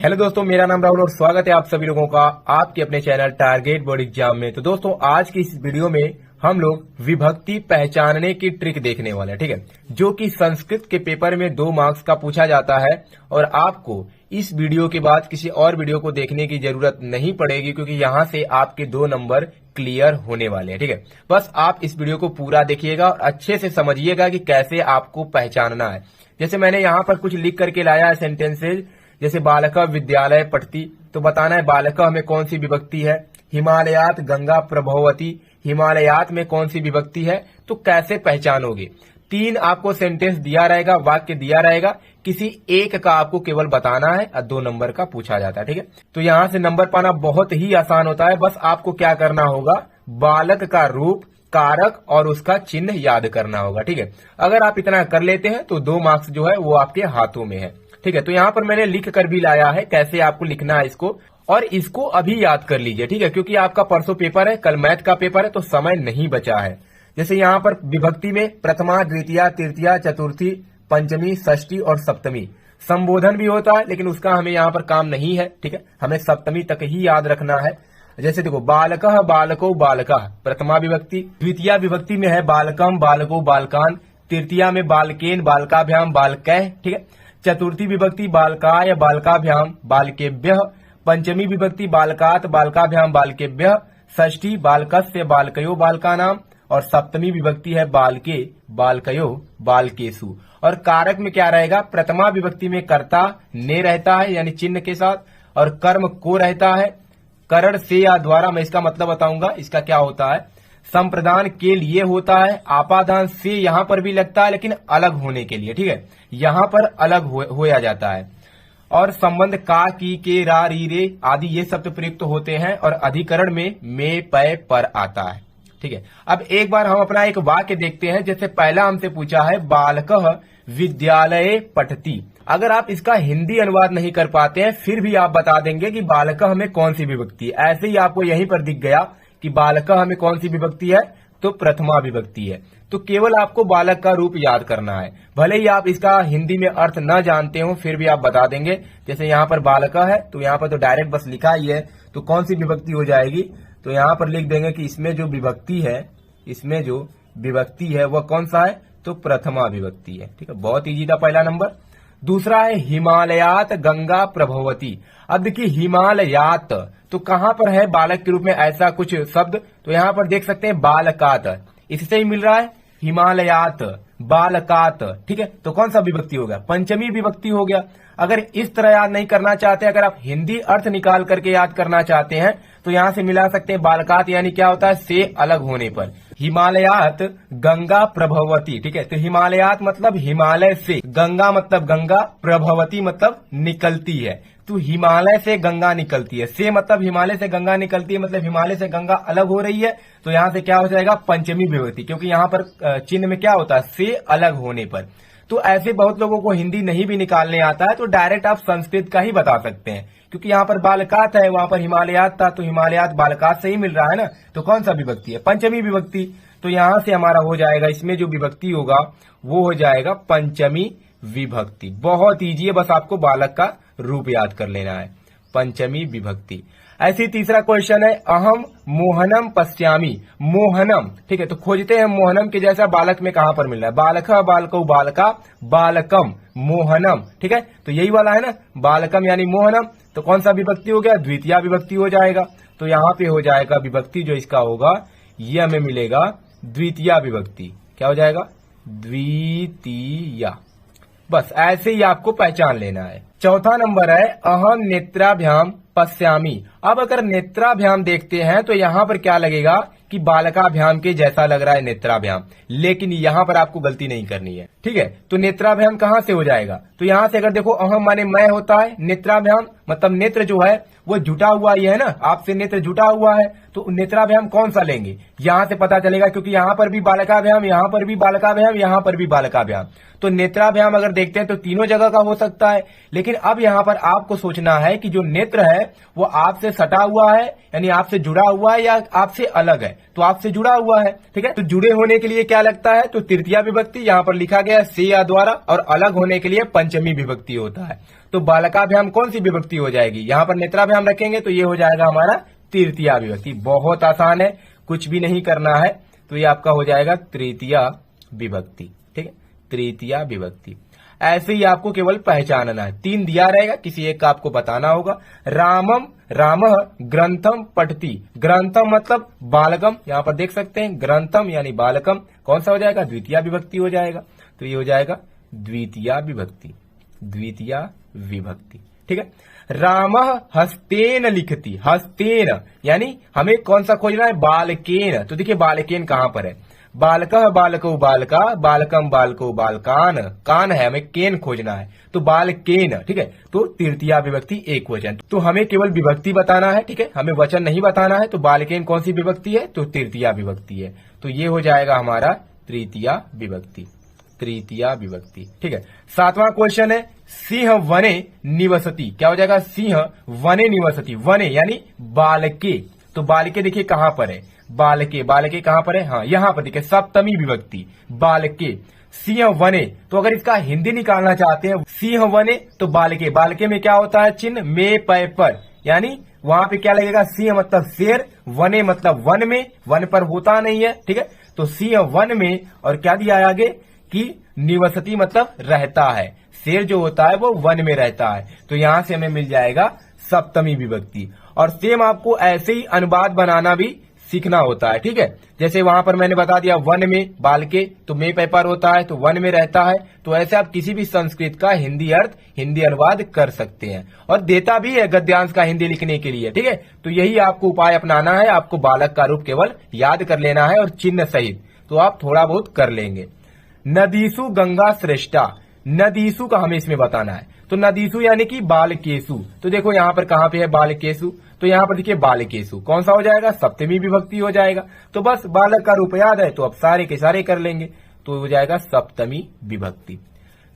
Hello दोस्तों, मेरा नाम राहुल और स्वागत है आप सभी लोगों का आपके अपने चैनल टारगेट बोर्ड एग्जाम में। तो दोस्तों, आज की इस वीडियो में हम लोग विभक्ति पहचानने की ट्रिक देखने वाले हैं, ठीक है, जो कि संस्कृत के पेपर में 2 मार्क्स का पूछा जाता है। और आपको इस वीडियो के बाद किसी और वीडियो को देखने की जरूरत नहीं पड़ेगी, क्योंकि यहाँ से आपके 2 नंबर क्लियर होने वाले हैं, ठीक है। बस आप इस वीडियो को पूरा देखिएगा और अच्छे से समझिएगा कि कैसे आपको पहचानना है। जैसे मैंने यहाँ पर कुछ लिख करके लाया है सेंटेंसेज, जैसे बालका विद्यालय पठती, तो बताना है बालका में कौन सी विभक्ति है। हिमालयात गंगा प्रभवती, हिमालयात में कौन सी विभक्ति है, तो कैसे पहचानोगे। 3 आपको सेंटेंस दिया रहेगा, वाक्य दिया रहेगा, किसी एक का आपको केवल बताना है और 2 नंबर का पूछा जाता है, ठीक है। तो यहाँ से नंबर पाना बहुत ही आसान होता है। बस आपको क्या करना होगा, बालक का रूप, कारक और उसका चिन्ह याद करना होगा, ठीक है। अगर आप इतना कर लेते हैं तो 2 मार्क्स जो है वो आपके हाथों में है, ठीक है। तो यहाँ पर मैंने लिख कर भी लाया है कैसे आपको लिखना है इसको, और इसको अभी याद कर लीजिए, ठीक है, क्योंकि आपका परसों पेपर है, कल मैथ का पेपर है, तो समय नहीं बचा है। जैसे यहाँ पर विभक्ति में प्रथमा, द्वितीया, तृतीया, चतुर्थी, पंचमी, षष्ठी और सप्तमी संबोधन भी होता है, लेकिन उसका हमें यहाँ पर काम नहीं है, ठीक है। हमें सप्तमी तक ही याद रखना है। जैसे देखो, बालकः बालको बालकः प्रथमा विभक्ति, द्वितीया विभक्ति में है बालकम बालको बालकान, तृतीया में बालकेन बालकाभ्याम बालकैः, ठीक है। चतुर्थी विभक्ति बालकाय बालकाभ्याम बालकेभ्यः, पंचमी विभक्ति बालकात बालकाभ्याम बालकेभ्यः, षष्ठी बालकस्य बालकयो बालकानाम, और सप्तमी विभक्ति है बालके बालकयो बालकेसु। और कारक में क्या रहेगा, प्रथमा विभक्ति में कर्ता ने रहता है यानी चिन्ह के साथ, और कर्म को रहता है। करण से या द्वारा, मैं इसका मतलब बताऊंगा इसका क्या होता है। संप्रदान के लिए होता है, आपादान से यहां पर भी लगता है लेकिन अलग होने के लिए, ठीक है, यहां पर अलग होया जाता है। और संबंध का, की, के, रा, री, रे आदि ये शब्द प्रयुक्त होते हैं, और अधिकरण में पय पर आता है, ठीक है। अब एक बार हम अपना एक वाक्य देखते हैं। जैसे पहला हमसे पूछा है बालकः विद्यालये पठति। अगर आप इसका हिंदी अनुवाद नहीं कर पाते हैं फिर भी आप बता देंगे कि बालकः में कौन सी विभक्ति है। ऐसे ही आपको यहीं पर दिख गया कि बालकः में कौन सी विभक्ति है, तो प्रथमा विभक्ति है। तो केवल आपको बालक का रूप याद करना है, भले ही आप इसका हिंदी में अर्थ न जानते हो फिर भी आप बता देंगे। जैसे यहाँ पर बालका है तो यहाँ पर तो डायरेक्ट बस लिखा ही है, तो कौन सी विभक्ति हो जाएगी, तो यहाँ पर लिख देंगे कि इसमें जो विभक्ति है वह कौन सा है, तो प्रथमा विभक्ति है, ठीक है। बहुत इजी था पहला नंबर। दूसरा है हिमालयात गंगा प्रभवती। अब देखिए हिमालयात तो कहां पर है बालक के रूप में ऐसा कुछ शब्द, तो यहां पर देख सकते हैं बालकात, इससे ही मिल रहा है हिमालयात बालकात, ठीक है। तो कौन सा विभक्ति हो गया, पंचमी विभक्ति हो गया। अगर इस तरह याद नहीं करना चाहते, अगर आप हिंदी अर्थ निकाल करके याद करना चाहते हैं तो यहां से मिला सकते हैं बालकात, यानी क्या होता है, से अलग होने पर। हिमालयात गंगा प्रभवती, ठीक है। तो हिमालयात मतलब हिमालय से, गंगा मतलब गंगा, प्रभवती मतलब निकलती है। तो हिमालय से गंगा निकलती है, से मतलब हिमालय से गंगा निकलती है, मतलब हिमालय से गंगा अलग हो रही है। तो यहां से क्या हो जाएगा, पंचमी विभक्ति, क्योंकि यहां पर चिन्ह में क्या होता है, से अलग होने पर। तो ऐसे बहुत लोगों को हिंदी नहीं भी निकालने आता है, तो डायरेक्ट आप संस्कृत का ही बता सकते हैं, क्योंकि यहाँ पर बालकात है, वहां पर हिमालयात था, तो हिमालयात बालकात से ही मिल रहा है ना। तो कौन सा विभक्ति है, पंचमी विभक्ति। तो यहां से हमारा हो जाएगा, इसमें जो विभक्ति होगा वो हो जाएगा पंचमी विभक्ति। बहुत ईजी है, बस आपको बालक का रूप याद कर लेना है, पंचमी विभक्ति। ऐसे ही तीसरा क्वेश्चन है अहम मोहनम पश्यामी। मोहनम, ठीक है, तो खोजते हैं मोहनम के जैसा बालक में कहां पर मिल रहा है, बालका बालको बालका बालकम मोहनम, ठीक है। तो यही वाला है ना, बालकम यानी मोहनम। तो कौन सा विभक्ति हो गया, द्वितीया विभक्ति हो जाएगा। तो यहां पे हो जाएगा विभक्ति जो इसका होगा ये हमें मिलेगा द्वितीया विभक्ति। क्या हो जाएगा, द्वितीया। बस ऐसे ही आपको पहचान लेना है। चौथा नंबर है अहम नेत्राभ्याम पश्यामी। अब अगर नेत्राभ्याम देखते हैं तो यहां पर क्या लगेगा कि बालकाभ्याम के जैसा लग रहा है नेत्राभ्याम, लेकिन यहां पर आपको गलती नहीं करनी है, ठीक है। तो नेत्राभ्याम कहां से हो जाएगा, तो यहां से अगर देखो अहम माने मैं होता है, नेत्राभ्याम मतलब नेत्र जो है वो जुटा हुआ ही है ना, आपसे नेत्र जुटा हुआ है, तो नेत्राभ्याम कौन सा लेंगे, यहां से पता चलेगा, क्योंकि यहां पर भी बालकाभ्याम, यहां पर भी बालकाभ्याम, यहां पर भी बालकाभ्याम। तो नेत्राभ्याम अगर देखते हैं तो तीनों जगह का हो सकता है, लेकिन अब यहां पर आपको सोचना है कि जो नेत्र है वो आपसे सटा हुआ है यानी आपसे जुड़ा हुआ है या आपसे अलग है, तो आपसे जुड़ा हुआ है, ठीक है। तो जुड़े होने के लिए क्या लगता है, तो तृतीया विभक्ति यहां पर लिखा गया से या द्वारा, और अलग होने के लिए पंचमी विभक्ति होता है। तो बालकाभ्याम कौन सी विभक्ति हो जाएगी, यहाँ पर नेत्राभ्याम रखेंगे तो ये हो जाएगा हमारा तृतीया विभक्ति। बहुत आसान है, कुछ भी नहीं करना है, तो ये आपका हो जाएगा तृतीया विभक्ति। ठीक है, तृतीया विभक्ति। ऐसे ही आपको केवल पहचानना है। 3 दिया रहेगा, किसी एक का आपको बताना होगा। रामम रामः ग्रंथम पठति। ग्रंथम मतलब बालकम, यहाँ पर देख सकते हैं ग्रंथम यानी बालकम कौन सा हो जाएगा, द्वितीया विभक्ति हो जाएगा। तो ये हो जाएगा द्वितीया विभक्ति, द्वितीया विभक्ति। ठीक है, रामः हस्तेन लिखति। हस्तेन यानी हमें कौन सा खोजना है, बालकेन। तो देखिए बालकेन कहां पर है, बालकः बालको बालका, बालकम बालको बालकान, कान है, हमें केन खोजना है, तो बालकेन। ठीक है, तो तृतीया विभक्ति एक वचन। तो हमें केवल विभक्ति बताना है, ठीक है, हमें वचन नहीं बताना है। तो बालकेन कौन सी विभक्ति है, तो तृतीया विभक्ति है। तो ये हो जाएगा हमारा तृतीया विभक्ति, तृतीया विभक्ति। ठीक है, 7वां क्वेश्चन है सिंह वने निवसति। क्या हो जाएगा, सिंह वने निवसति। वने यानी बालके, तो बालके देखिए कहां पर है, बालके, बालके कहां पर है, हाँ यहाँ पर देखिए सप्तमी विभक्ति बालके। सिंह वने, तो अगर इसका हिंदी निकालना चाहते हैं सिंह वने, तो बालके, बालके में क्या होता है चिन्ह में पै पर, यानी वहां पे क्या लगेगा, सिंह मतलब शेर, वने मतलब वन में, वन पर होता नहीं है। ठीक है, तो सिंह वन में, और क्या दिया है आगे कि निवसति मतलब रहता है, शेर जो होता है वो वन में रहता है। तो यहां से हमें मिल जाएगा सप्तमी विभक्ति। और सेम आपको ऐसे ही अनुवाद बनाना भी सीखना होता है। ठीक है, जैसे वहां पर मैंने बता दिया वन में बालके, तो में पेपर होता है तो वन में रहता है। तो ऐसे आप किसी भी संस्कृत का हिंदी अर्थ, हिंदी अनुवाद कर सकते हैं, और देता भी है गद्यांश का हिंदी लिखने के लिए। ठीक है, तो यही आपको उपाय अपनाना है। आपको बालक का रूप केवल याद कर लेना है और चिन्ह सहित, तो आप थोड़ा बहुत कर लेंगे। नदीसु गंगा श्रेष्ठा, नदीसु का हमें इसमें बताना है। तो नदीसु यानी कि बालकेसु। तो देखो यहाँ पर कहाँ पे है बालकेसु, तो यहाँ पर देखिए बालकेसु कौन सा हो जाएगा, सप्तमी विभक्ति हो जाएगा। तो बस बालक का रूप याद है तो अब सारे के सारे कर लेंगे, तो हो जाएगा सप्तमी विभक्ति।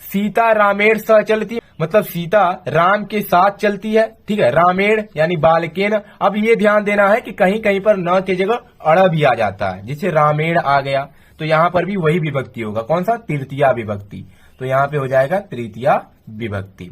सीता रामेण सह चलती, मतलब सीता राम के साथ चलती है। ठीक है, रामेण यानी बालकेन। अब ये ध्यान देना है कि कहीं कहीं पर न के जगह अड़ भी आ जाता है, जिससे रामेण आ गया, तो यहाँ पर भी वही विभक्ति होगा, कौन सा, तृतीया विभक्ति। तो यहाँ पे हो जाएगा तृतीया विभक्ति,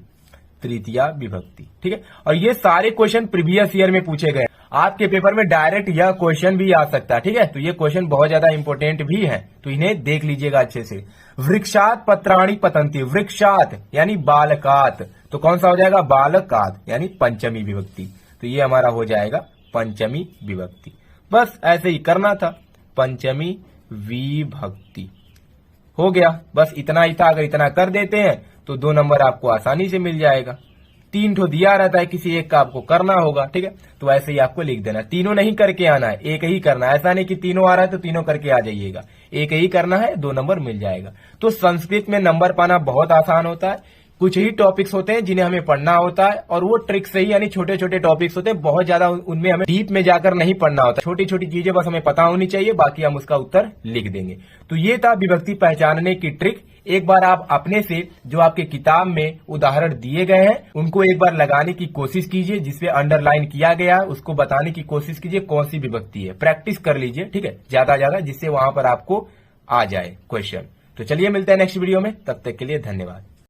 तृतीया विभक्ति। ठीक है, और ये सारे क्वेश्चन प्रीवियस ईयर में पूछे गए, आपके पेपर में डायरेक्ट यह क्वेश्चन भी आ सकता है। ठीक है, तो ये क्वेश्चन बहुत ज्यादा इंपॉर्टेंट भी है, तो इन्हें देख लीजिएगा अच्छे से। वृक्षात पत्राणि पतंती, वृक्षात यानी बालकात, तो कौन सा हो जाएगा, बालकात यानी पंचमी विभक्ति। तो ये हमारा हो जाएगा पंचमी विभक्ति। बस ऐसे ही करना था, पंचमी विभक्ति हो गया, बस इतना ही था। अगर इतना कर देते हैं तो 2 नंबर आपको आसानी से मिल जाएगा। 3 ठो दिया रहता है, किसी एक का आपको करना होगा। ठीक है, तो ऐसे ही आपको लिख देना, तीनों नहीं करके आना है, एक ही करना है। ऐसा नहीं कि तीनों आ रहा है तो तीनों करके आ जाइएगा, एक ही करना है, 2 नंबर मिल जाएगा। तो संस्कृत में नंबर पाना बहुत आसान होता है। कुछ ही टॉपिक्स होते हैं जिन्हें हमें पढ़ना होता है, और वो ट्रिक से ही, यानी छोटे छोटे टॉपिक्स होते हैं, बहुत ज्यादा उनमें हमें डीप में जाकर नहीं पढ़ना होता। छोटी छोटी चीजें बस हमें पता होनी चाहिए, बाकी हम उसका उत्तर लिख देंगे। तो ये था विभक्ति पहचानने की ट्रिक। एक बार आप अपने से जो आपके किताब में उदाहरण दिए गए हैं उनको एक बार लगाने की कोशिश कीजिए, जिसपे अंडरलाइन किया गया है उसको बताने की कोशिश कीजिए कौन सी विभक्ति है, प्रैक्टिस कर लीजिए। ठीक है, ज्यादा जिससे वहां पर आपको आ जाए क्वेश्चन। तो चलिए मिलते हैं नेक्स्ट वीडियो में, तब तक के लिए धन्यवाद।